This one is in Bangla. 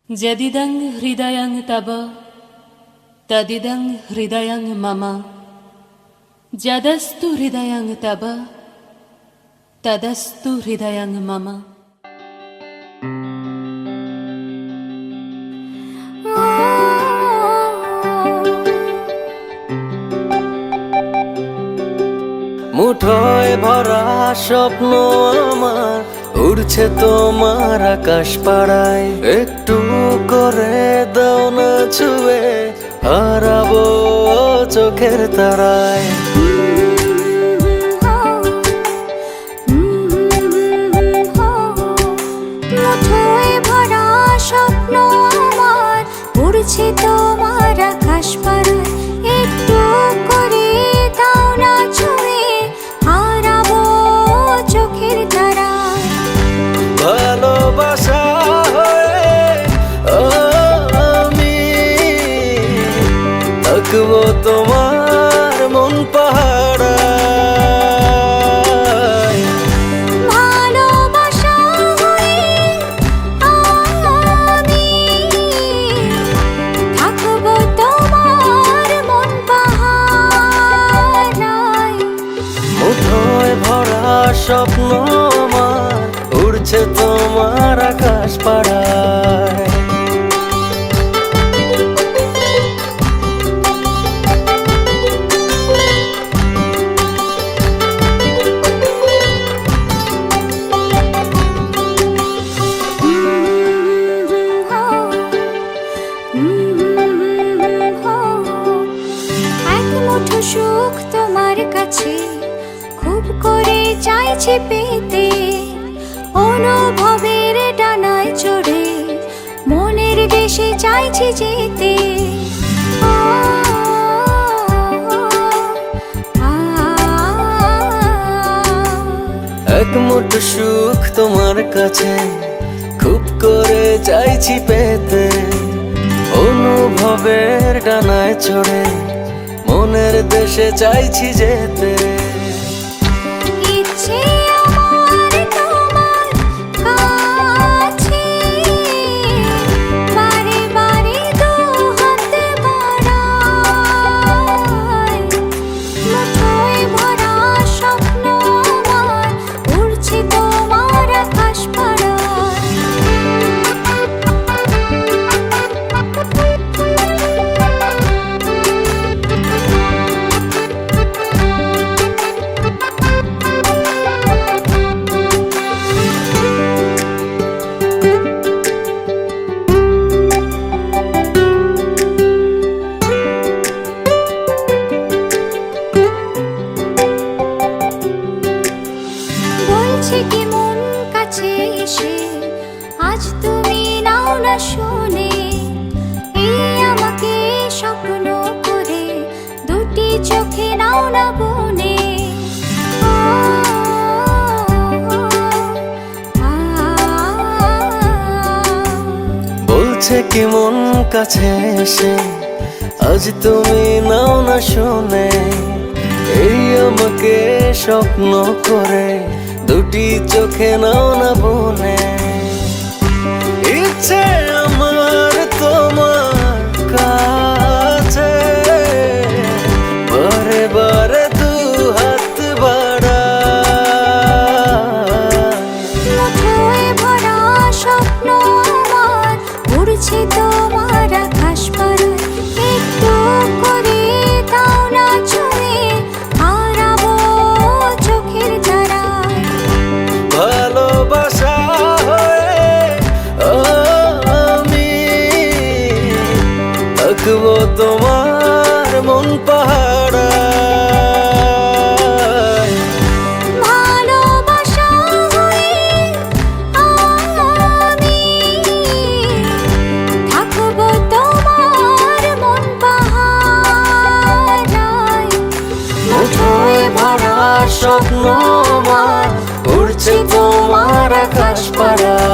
যদিদং হৃদয়ং তব তদিদং হৃদয়ং মম যদস্তু হৃদয়ং তব তদস্তু হৃদয়ং মম। মুঠোয় ভরা স্বপ্ন আমার উড়ছে তোমার আকাশ পাড়ায়, একটু করে দাও না ছুঁয়ে হারাবো চোখের তারায়। মুঠোয় ভরা স্বপ্ন আমার উড়ছে তোমার আকাশ পাড়ায়, একটু করে দাও না ছুঁয়ে হারাবো চোখের তারায়। ভালোবাসা হয়ে আমি থাকবো তোমার মন পাহাড়ায়। ভালোবাসা হয়ে আমি থাকবো তোমার মন পাহাড়ায়। মুঠোয় ভরা স্বপ্ন আমার উড়ছে তোমার আকাশ পাড়ায়। এক মুঠো সুখ তোমার কাছে খুব করে চাইছি পেতে, অনুভবের ডানায় চড়ে মনের দেশে চাইছি যেতে। এক মুঠো সুখ তোমার কাছে খুব করে চাইছি পেতে, অনুভবের ডানায় চড়ে মনের দেশে চাইছি যেতে। ইচ্ছে আমার তোমার কাছে বারে বারে দু হাত বাড়াই। মুঠোয় ভরা স্বপ্ন আমার উড়ছে তোমার আকাশ পাড়ায়। বলছে কি মন কাছে এসে আজ তুমি নাও না শুনে, এই আমাকে স্বপ্ন করে দুটি চোখে নাও না বনে। বলছে কি মন কাছে এসে আজ তুমি নাও না শুনে, এই আমাকে স্বপ্ন করে দুটি চোখে নাও না বনে। ইচ্ছে আমার তোমার কাছে বারে বারে দু হাত বাড়াই। মুঠোয় ভরা স্বপ্ন আমার উড়ছে তোমার আকাশ পাড়ায়, একটু করে দাও না ছুঁয়ে হারাবো চোখের তারায়। ভালোবাসা হয়ে আমি থাকবো তোমার মন পাহাড়ায়। ভালোবাসা হয়ে আমি থাকবো তোমার মন পাহাড়ায়। মুঠোয় ভরা স্বপ্ন আমার উড়ছে তোমার আকাশ পাড়ায়।